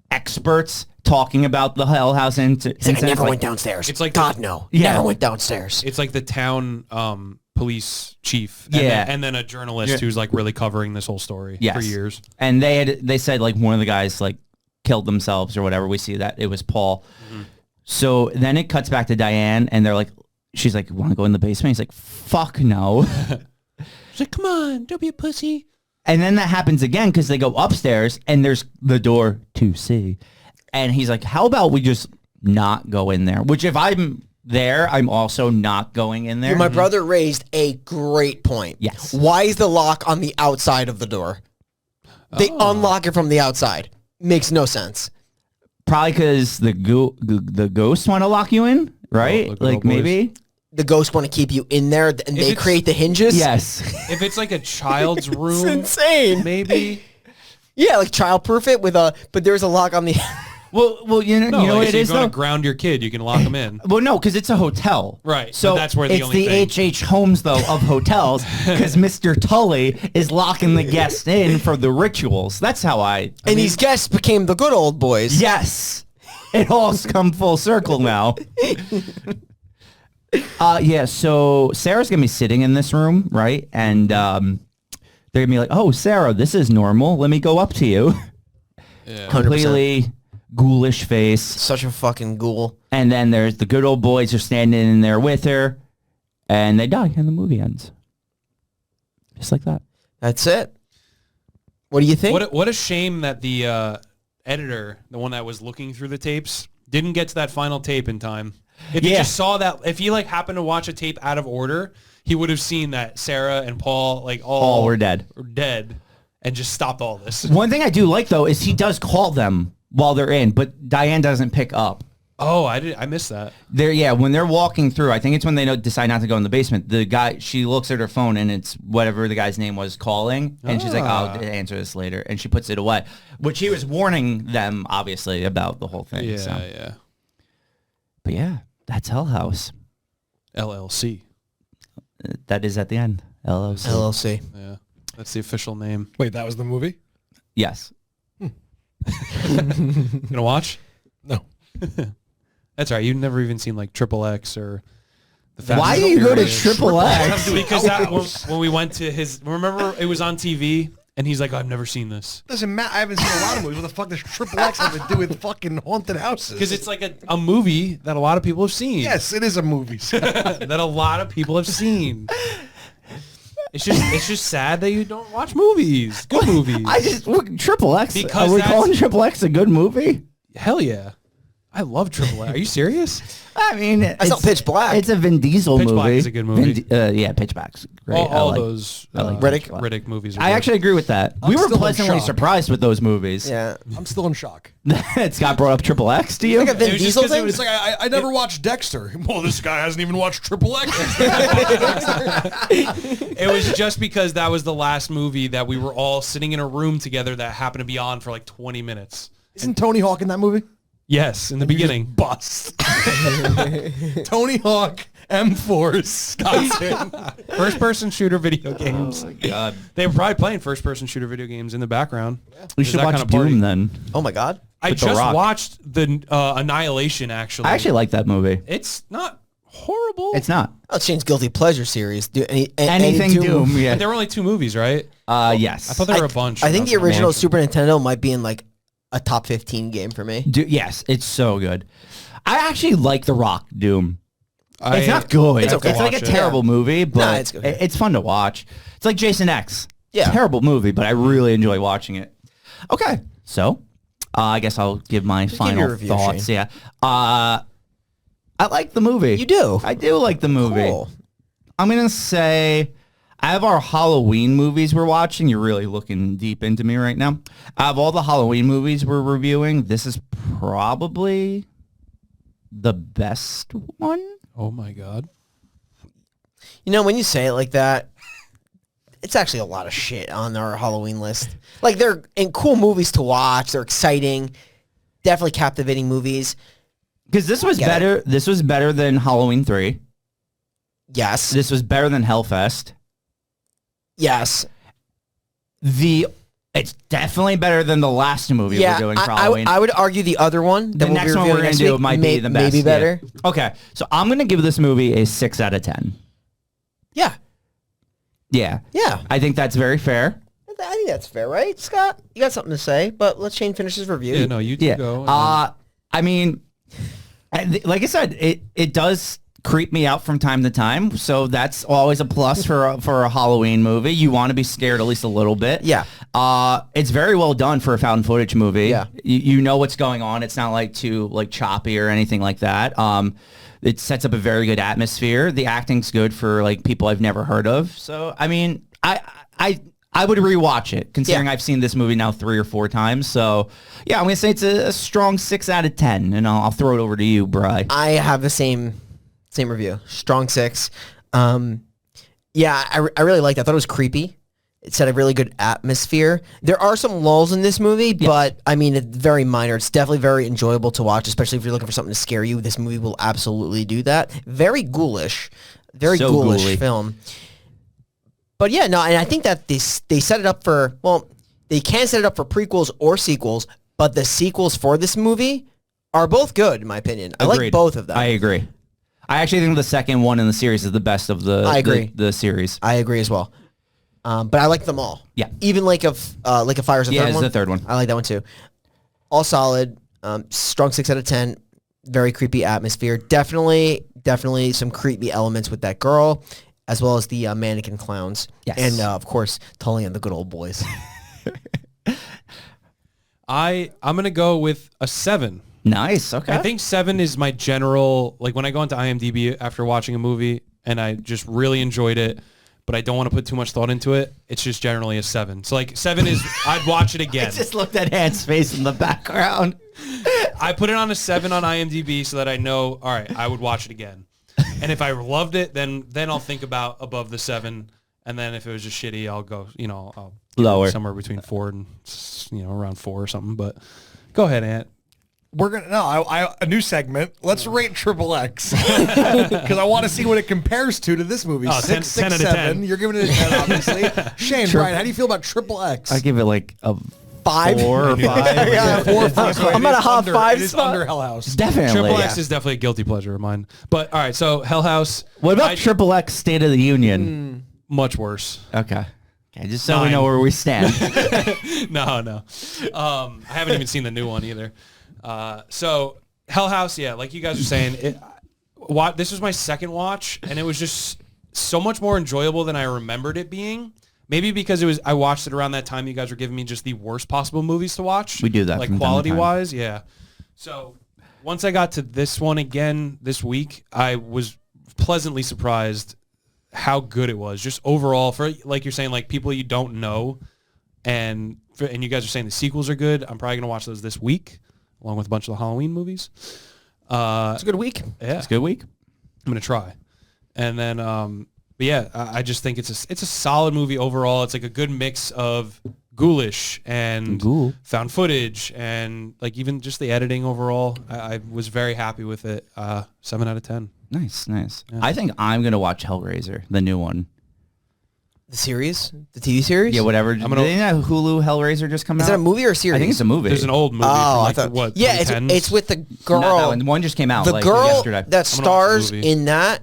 experts talking about the Hell House He's like, I never went downstairs. It's like God, no. Yeah. Never went downstairs. It's like the town police chief. Yeah. And then a journalist who's like really covering this whole story for years. And they said, like, one of the guys, like, killed themselves or whatever. We see that it was Paul. So then it cuts back to Diane, and they're like, she's like, want to go in the basement? He's like, fuck no. She's like, come on, don't be a pussy. And then that happens again because they go upstairs, and there's the door to see. And he's like, how about we just not go in there? Which, if I'm there, I'm also not going in there. My brother raised a great point. Yes. Why is the lock on the outside of the door? They unlock it from the outside. Makes no sense. Probably because the ghosts want to lock you in, right? Oh, like, maybe. The ghosts want to keep you in there, and they it's- create the hinges. Yes. If it's like a child's It's room, insane. maybe. Yeah, like childproof it with but there's a lock on the... Well, you know No, what it is, If you want though? to ground your kid, you can lock them in. Well, no, because it's a hotel. Right, So but that's where the it's only the thing- H.H. Holmes, though, of hotels, because Mr. Tully is locking the guests in for the rituals. That's how I And these guests became the good old boys. Yes. It all's come full circle now. Yeah, so Sarah's going to be sitting in this room, right? And they're going to be like, oh, Sarah, this is normal. Let me go up to you. Yeah. Completely ghoulish face. Such a fucking ghoul. And then there's the good old boys are standing in there with her. And they die and the movie ends. Just like that. That's it. What do you think? What a shame that the editor, the one that was looking through the tapes, didn't get to that final tape in time. If he just saw that, if he like happened to watch a tape out of order, he would have seen that Sarah and Paul like all were dead. And just stopped all this. One thing I do like, though, is he does call them while they're in, but Diane doesn't pick up. Oh, I missed that. When they're walking through, I think it's when they decide not to go in the basement. The guy, she looks at her phone and it's whatever the guy's name was calling, and she's like, "I'll answer this later," and she puts it away, which he was warning them obviously about the whole thing. Yeah. But yeah, that's Hell House. LLC. That is at the end. LLC. LLC. Yeah, that's the official name. Wait, that was the movie? Yes. Gonna watch? No. That's all right. You've never even seen like Triple X or the Fast Why and do you go to Furious. Triple X? Because when we went to his, remember it was on TV and he's like, I've never seen this. Doesn't matter. I haven't seen a lot of movies. What the fuck does Triple X have to do with fucking haunted houses? Because it's like a movie that a lot of people have seen. Yes, it is a movie. That a lot of people have seen. It's just sad that you don't watch movies. Good movies. Triple X. Because Are we that's- calling Triple X a good movie? Hell yeah. I love Triple X. Are you serious? I mean, I saw Pitch Black. It's a Vin Diesel Pitch movie. Black is a good movie. Yeah, Pitch Black's great. All I like- those I like Riddick movies. Are I good. actually agree with that. I'm We were still in pleasantly shock. surprised with those movies. Yeah. I'm still in shock. Scott brought up Triple X to you? Like a Vin It was just Diesel 'cause it thing? was It's like I never watched Dexter. Well, this guy hasn't even watched Triple X. It was just because that was the last movie that we were all sitting in a room together that happened to be on for like 20 minutes. Isn't Tony Hawk in that movie? Yes, in the beginning. Bust. Tony Hawk, M4, Wisconsin. First-person shooter video games. God. They were probably playing first-person shooter video games in the background. We Is should that watch kind of party. Doom then. Oh my God. I With The just Rock. watched the Annihilation, actually. I actually like that movie. It's not horrible. It's not. Oh, Shane's Guilty Pleasure series. Do Anything Doom, yeah. There were only 2 movies, right? Yes. I thought there were a bunch. I think the That's what I'm original watching. Super Nintendo might be in like a top 15 game for me. Yes, it's so good. I actually like The Rock Doom. It's not good. It's okay. It's like a Watch it. terrible movie, but it's okay. it's fun to watch. It's like Jason X. Yeah. Terrible movie, but I really enjoy watching it. Okay. So, I guess I'll give my final your review, thoughts. Shane. Yeah. I like the movie. You do? I do like the movie. Cool. I'm going to say, out of our Halloween movies we're watching, you're really looking deep into me right now. Out of all the Halloween movies we're reviewing, this is probably the best one. Oh my God. You know, when you say it like that, it's actually a lot of shit on our Halloween list. Like, they're cool movies to watch. They're exciting, definitely captivating movies. Because this was better. This was better than Halloween 3. Yes. This was better than Hellfest. Yes. It's definitely better than the last movie we're doing for Halloween. I would argue the other one. The next one we're going to do might be the best. Maybe better. Yeah. Okay, so I'm going to give this movie a 6 out of 10. Yeah. Yeah. Yeah. I think that's very fair. I think that's fair, right, Scott? You got something to say, but let Shane finish his review. Yeah, no, you two go. I mean, like I said, it does creep me out from time to time, so that's always a plus for a Halloween movie. You want to be scared at least a little bit. Yeah. It's very well done for a found footage movie. Yeah. You know what's going on. It's not like too choppy or anything like that. It sets up a very good atmosphere. The acting's good for like people I've never heard of. So I mean, I would rewatch it, considering I've seen this movie now 3 or 4 times. So, yeah, I'm going to say it's a strong 6 out of 10, and I'll throw it over to you, Bri. I have the same review. Strong 6. Yeah, I really liked it. I thought it was creepy. It set a really good atmosphere. There are some lulls in this movie, but, I mean, it's very minor. It's definitely very enjoyable to watch, especially if you're looking for something to scare you. This movie will absolutely do that. Very ghoulish. Very So ghoulish ghouly. film. But yeah, no, and I think that they set it up for, well, they can set it up for prequels or sequels, but the sequels for this movie are both good, in my opinion. I like Agreed. both of them. I agree. I actually think the second one in the series is the best of the series. I agree as well. But I like them all. Yeah. Even Lake of Fire's the third it's one. the third one. I like that one too. All solid. Strong 6 out of 10. Very creepy atmosphere. Definitely some creepy elements with that girl, as well as the mannequin clowns. Yes. And, of course, Tully and the good old boys. I'm going to go with a 7. Nice. Okay. I think 7 is my general, like when I go into IMDb after watching a movie and I just really enjoyed it, but I don't want to put too much thought into it, it's just generally a 7. So like 7 is, I'd watch it again. I just looked at Ant's face in the background. I put it on a 7 on IMDb so that I know, all right, I would watch it again. And if I loved it, then I'll think about above the 7. And then if it was just shitty, I'll go, I'll Lower. somewhere between 4 and, around 4 or something. But go ahead, Ant. We're gonna a new segment. Let's rate Triple X because I want to see what it compares to this movie. Oh, 10 out of 10. You're giving it a 10, obviously. Shane, Brian, how do you feel about Triple X? I give it like a 5? 4 or 5. Yeah, 4 or 5. I'm at a hot 5 It is spot. under Hell House. Definitely. Triple X is definitely a guilty pleasure of mine. But all right, so Hell House. What about Triple X State of the Union? Much worse. Okay, just so we 9. know where we stand. No. I haven't even seen the new one either. So Hell House, yeah, like you guys were saying, this was my second watch, and it was just so much more enjoyable than I remembered it being. Maybe because I watched it around that time you guys were giving me just the worst possible movies to watch. We do that like from time to time. quality-wise, yeah. So once I got to this one again this week, I was pleasantly surprised how good it was. Just overall, for like you're saying, like people you don't know, and you guys are saying the sequels are good. I'm probably gonna watch those this week, along with a bunch of the Halloween movies. It's a good week. Yeah, It's a good week. I'm gonna try. And then, but yeah, I just think it's a solid movie overall. It's like a good mix of ghoulish and found footage, and like even just the editing overall. I was very happy with it. 7 out of 10. Nice. Yeah. I think I'm gonna watch Hellraiser, the new one. The series? The TV series? Yeah, whatever. Didn't that Hulu Hellraiser just come out? Is it a movie or a series? I think it's a movie. There's an old movie. Oh, from like, I thought. what? Yeah, 2010s? it's with the girl. Not that one. One just came out The like girl yesterday. that I'm gonna watch the stars movie. in that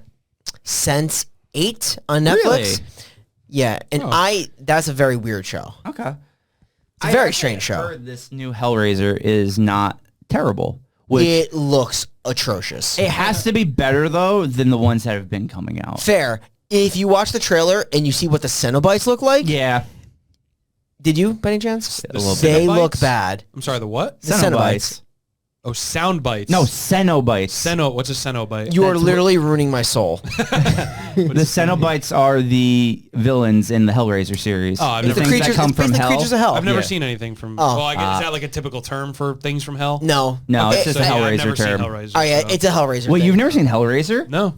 Sense 8 on Netflix. Really? Yeah, and that's a very weird show. Okay. It's a very strange show. Heard this new Hellraiser is not terrible. Which It looks atrocious. it has to be better though than the ones that have been coming out. Fair. If you watch the trailer and you see what the Cenobites look like, Yeah. Did you, by any chance? A little bit. They Cenobites? look bad. I'm sorry, the what? The Cenobites. Oh, sound bites. No, Cenobites. What's a Cenobite? You are literally ruining my soul. The Cenobites are the villains in the Hellraiser series. Oh, I've the never- things creatures, that come it's from basically hell. creatures of hell. I've never Yeah. seen anything from. Oh. Well, I guess, is that like a typical term for things from hell? No. No, Okay, it's just a So, yeah, I've Hellraiser never term. seen Hellraiser. Oh, yeah, so- it's a Hellraiser Well, thing. you've never seen Hellraiser? No.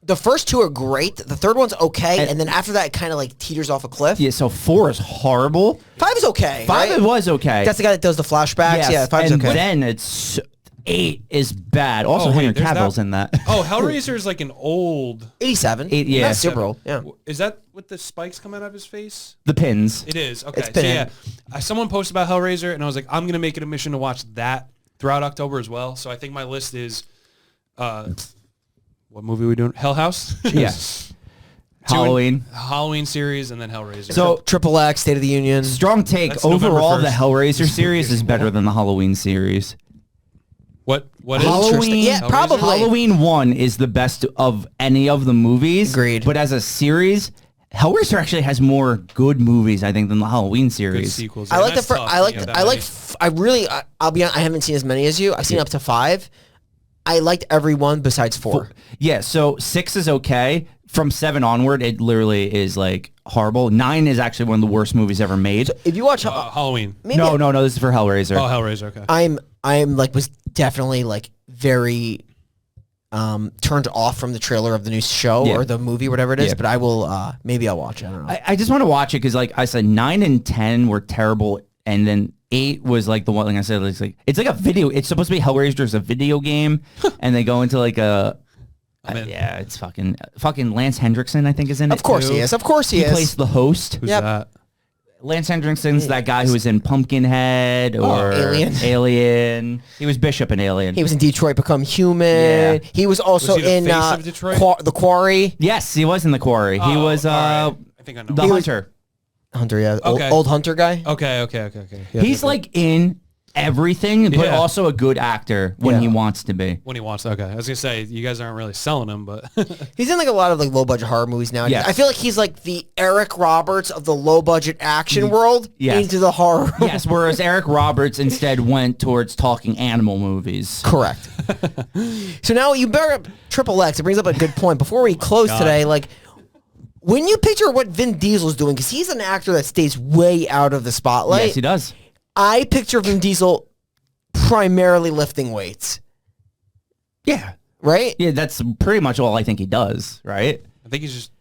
The first two are great. The third one's okay. And then after that, it kind of like teeters off a cliff. Yeah, so 4 is horrible. 5 is okay. 5 right? it was okay. That's the guy that does the flashbacks. Yes, Yeah, 5 is and okay. then it's 8 is bad. Also, Oh, wait, Henry there's Cavill's that- in that. Oh, Hellraiser is like an old. 87. Yeah. Not super old. Yeah. Is that with the spikes coming out of his face? The pins. It is. Okay. It's So been yeah, someone posted about Hellraiser, and I was like, I'm gonna make it a mission to watch that throughout October as well. So I think my list is, what movie are we doing? Hell House. Yeah. Halloween. Halloween series, and then Hellraiser. So Triple X, State of the Union. strong take. That's November Overall, the 1st. Hellraiser series is better than the Halloween series. what is Halloween? Yeah, Hellraiser? probably. Halloween 1 is the best of any of the movies. Agreed. But as a series, Hellraiser actually has more good movies, I think, than the Halloween Good series. sequels. I Yeah, like the that's first. tough I to like. get that I like. many. I really. I'll be. I haven't seen as many as you. I've seen up to 5. I liked every one besides 4. Yeah, so 6 is okay. From 7 onward, it literally is like horrible. 9 is actually one of the worst movies ever made. If you watch, Halloween. maybe No, this is for Hellraiser. Oh, Hellraiser. Okay. I'm like was definitely like very turned off from the trailer of the new show Yeah. or the movie, whatever it is. Yeah. But I will. Maybe I'll watch it. I don't know. I just want to watch it because, like I said, 9 and 10 were terrible, and then 8 was like the one thing I said. It's like a video. It's supposed to be Hellraiser is a video game, and they go into like a. in. Yeah, it's fucking Lance Hendrickson, I think, is in it. Of course too. he is. Of course he He is. plays the host. Who's Yep. that? Lance Hendrickson's that guy who was in Pumpkinhead or Alien. Alien. He was Bishop in Alien. He was in Detroit Become Human. Yeah. He was also Was he the in face of Detroit? The Quarry. Yes, he was in The Quarry. He Oh, was all right. I think I know. the He was- hunter. Hunter, yeah. Okay. Old Hunter guy. Okay. Yeah, He's like in everything, but Yeah. also a good actor when Yeah. he wants to be. when he wants. Okay, I was gonna say you guys aren't really selling him, but He's in like a lot of like low budget horror movies now. Yes. I feel like he's like the Eric Roberts of the low budget action world Yes. into the horror. Yes, whereas Eric Roberts instead went towards talking animal movies. Correct. So now you better up Triple X. It brings up a good point. Before we close today, like when you picture what Vin Diesel's doing, because he's an actor that stays way out of the spotlight. Yes, he does. I picture Vin Diesel primarily lifting weights, Yeah. right? Yeah, that's pretty much all I think he does, right? I think he's just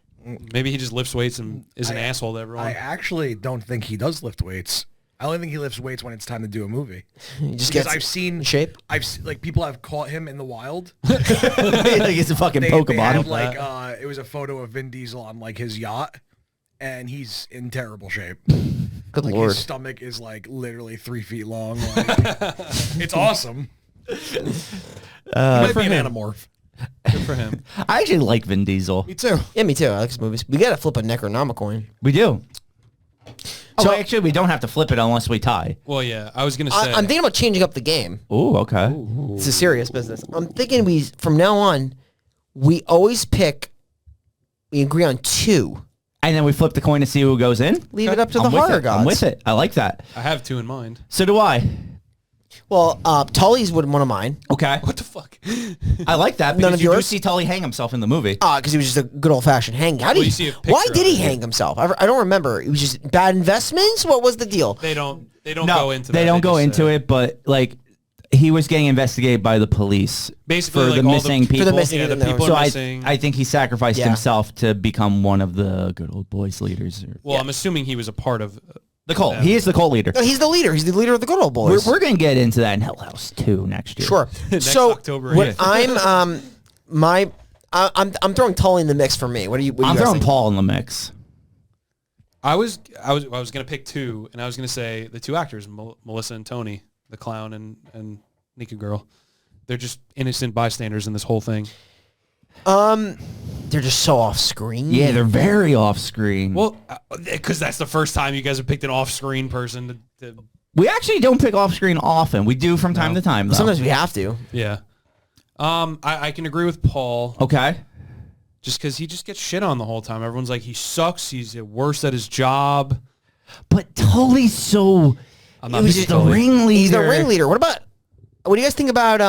maybe he just lifts weights and is an asshole to everyone. I actually don't think he does lift weights. I only think he lifts weights when it's time to do a movie. He just Because gets I've seen in shape. like people have caught him in the wild. Like it's a fucking They Pokemon. have like it was a photo of Vin Diesel on like his yacht, and he's in terrible shape. Good Like lord. his stomach is like literally 3 feet long. Like, it's awesome. He might be an anamorph. Good for him. I actually like Vin Diesel. Me too. Yeah, me too. I like his movies. We gotta flip a Necronomicon. We do. So- Oh, actually, we don't have to flip it unless we tie. Well, yeah, I was gonna say. I'm thinking about changing up the game. Oh, okay. It's a serious business. I'm thinking from now on, we always pick. We agree on 2. And then we flip the coin to see who goes in. Leave it up to the I'm with horror it. gods. I'm with it. I like that. I have 2 in mind. So do I. Well, Tully's one of mine. Okay. What the fuck? I like that None because of you do yours? see Tully hang himself in the movie. Because he was just a good old fashioned hang. How did Well, he? you see a Why picture did of he it. hang himself? I don't remember. It was just bad investments. What was the deal? They don't go No, into. they that. don't go just into say- it, but like he was getting investigated by the police Basically, for like, the all the- missing for the people. missing Yeah, the people. people so are I missing. think he sacrificed Yeah. himself to become one of the good old boys leaders. Well, I'm assuming he was a part of. The cult. He is the cult leader. No, he's the leader. He's the leader of the good old We're, boys. we're gonna get into that in Hell House 2 next year. Sure. Next So October, what yeah. I'm throwing Tully in the mix for me. What do you? What do I'm you guys throwing think? Paul in the mix. I was gonna pick 2, and I was gonna say the 2 actors, Melissa and Tony, the clown and Nika girl. They're just innocent bystanders in this whole thing. They're just so off screen. Yeah, they're very off screen. Well, because that's the first time you guys have picked an off-screen person to we actually don't pick off screen often. We do from time to time, though. Sometimes we have to. yeah. I can agree with Paul. Okay. Just because he just gets shit on the whole time. Everyone's like, he sucks. He's worse at his job. But Tully's so... I'm He not was being the Tully. ringleader. He's the ringleader. What do you guys think about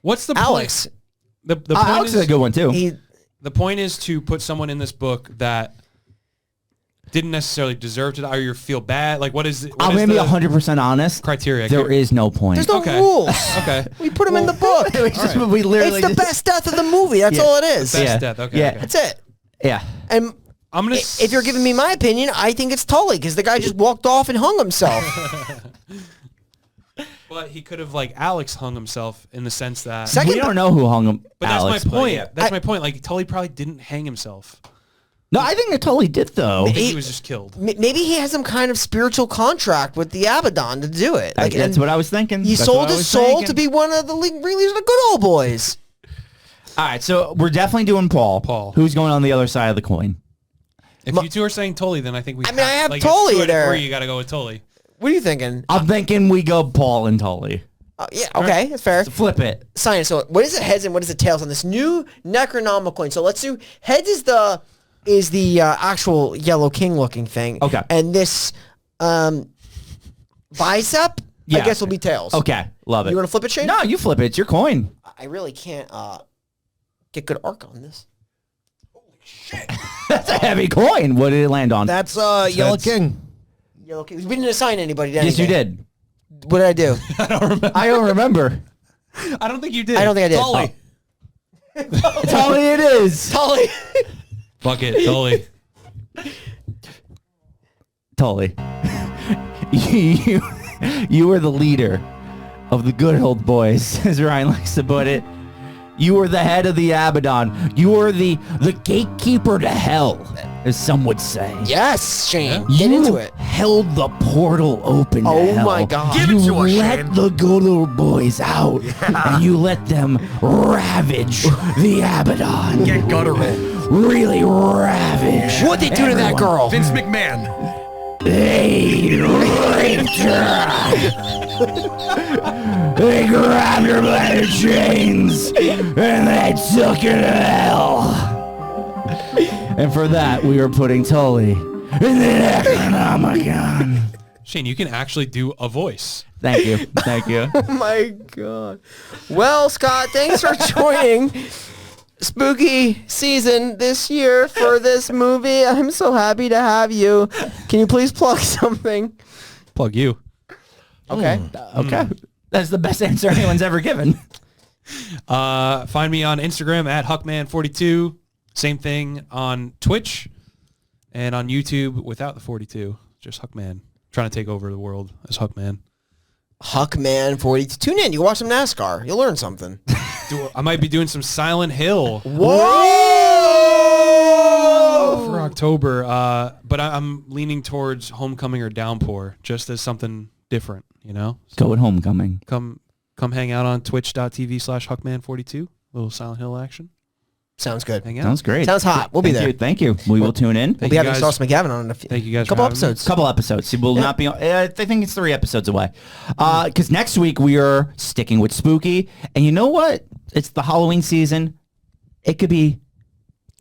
What's the Alex? point? The point Alex is a good one, too. The point is to put someone in this book that didn't necessarily deserve to die, or you feel bad. Like, I'm going to be 100% honest. criteria? There is no point. There's no Okay. rules. Okay. We put him in the book. We literally It's the best death of the movie. That's all it is. Best death. Okay. Yeah. Okay. That's it. Yeah. And I'm gonna. if you're giving me my opinion, I think it's Tully because the guy just walked off and hung himself. But he could have, like, Alex hung himself in the sense that. Second- We don't know who hung him. But Alex, that's my point. yeah. That's my point. Like, Tully probably didn't hang himself. No, I think that Tully did, though. I think he was just killed. Maybe he has some kind of spiritual contract with the Abaddon to do it. Like, That's and what I was thinking. He That's sold what I his was soul thinking. to be one of the ringleaders of the good old boys. All right, so we're definitely doing Paul. Paul. Who's going on the other side of the coin? If you two are saying Tully, then I think we. I mean, I have like, Tully it's 2 out of there. 3, you got to go with Tully. What are you thinking? I'm thinking we go Paul and Tully. Yeah, okay, that's fair. So flip it. Science. So, what is the heads and what is the tails on this new Necronomicon coin? So let's do heads is the actual Yellow King looking thing. Okay. And this bicep, Yeah. I guess, will be tails. Okay, love it. You want to flip it, Shane? No, you flip it. It's your coin. I really can't get good arc on this. That's a heavy coin. What did it land on? That's Yellow King. Yellow King. We didn't assign anybody to yes, you anything. did. What did I do? I don't remember. I don't think you did. I don't think I did. Tully. Tully it is. Tully. Fuck it, Tully. Tully. You were the leader of the good old boys, as Ryan likes to put it. You were the head of the Abaddon. You were the gatekeeper to hell, as some would say. Yes, Shane. You Get into it. held the portal open to Oh hell. my God. Give it You to us, let Shane. the good old boys out, and you let them ravage the Abaddon. Get guttural. Really ravage. What'd they do to that everyone. girl? Vince McMahon. They raped her. They grabbed her by the chains and they took her to hell. And for that, we are putting Tully in the Necronomicon. Shane, you can actually do a voice. Thank you. Thank you. Oh my God. Well, Scott, thanks for joining spooky season this year for this movie. I'm so happy to have you. Can you please plug something? Plug you. Okay. Okay. That's the best answer anyone's ever given. Find me on Instagram at Huckman42. Same thing on Twitch and on YouTube without the 42. Just Huckman. Trying to take over the world as Huckman. Huckman 42. Tune in. You can watch some NASCAR. You'll learn something. I might be doing some Silent Hill Whoa! for October, but I'm leaning towards Homecoming or Downpour, just as something different, you know? So Go at Homecoming. come hang out on twitch.tv/Huckman42. Little Silent Hill action. Sounds good. Hang out. Sounds great. Sounds hot. We'll be there. Thank you. We will tune in. We'll Thank be you having guys. Sauce McGavin on in a few. Thank you guys for couple having me. episodes. Couple episodes. It will not be. I think it's 3 episodes away. Because next week we are sticking with spooky, and you know what? It's the Halloween season. It could be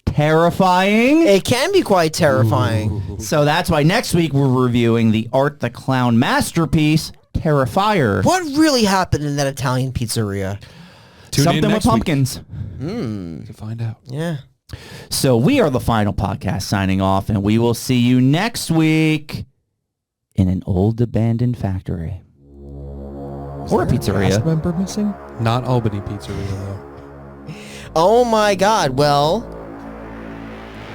terrifying. It can be quite terrifying. So that's why next week we're reviewing the Art the Clown masterpiece, Terrifier. What really happened in that Italian pizzeria? Tune in Something with next week pumpkins. to find out. Yeah. So we are the final podcast signing off, and we will see you next week in an old abandoned factory. Or a pizzeria. Member missing? Not Albany Pizzeria, though. Oh my God. Well,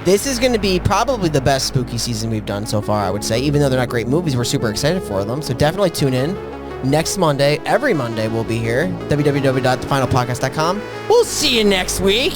this is going to be probably the best spooky season we've done so far, I would say. Even though they're not great movies, we're super excited for them. So definitely tune in. Next Monday, every Monday we'll be here. www.thefinalpodcast.com. We'll see you next week.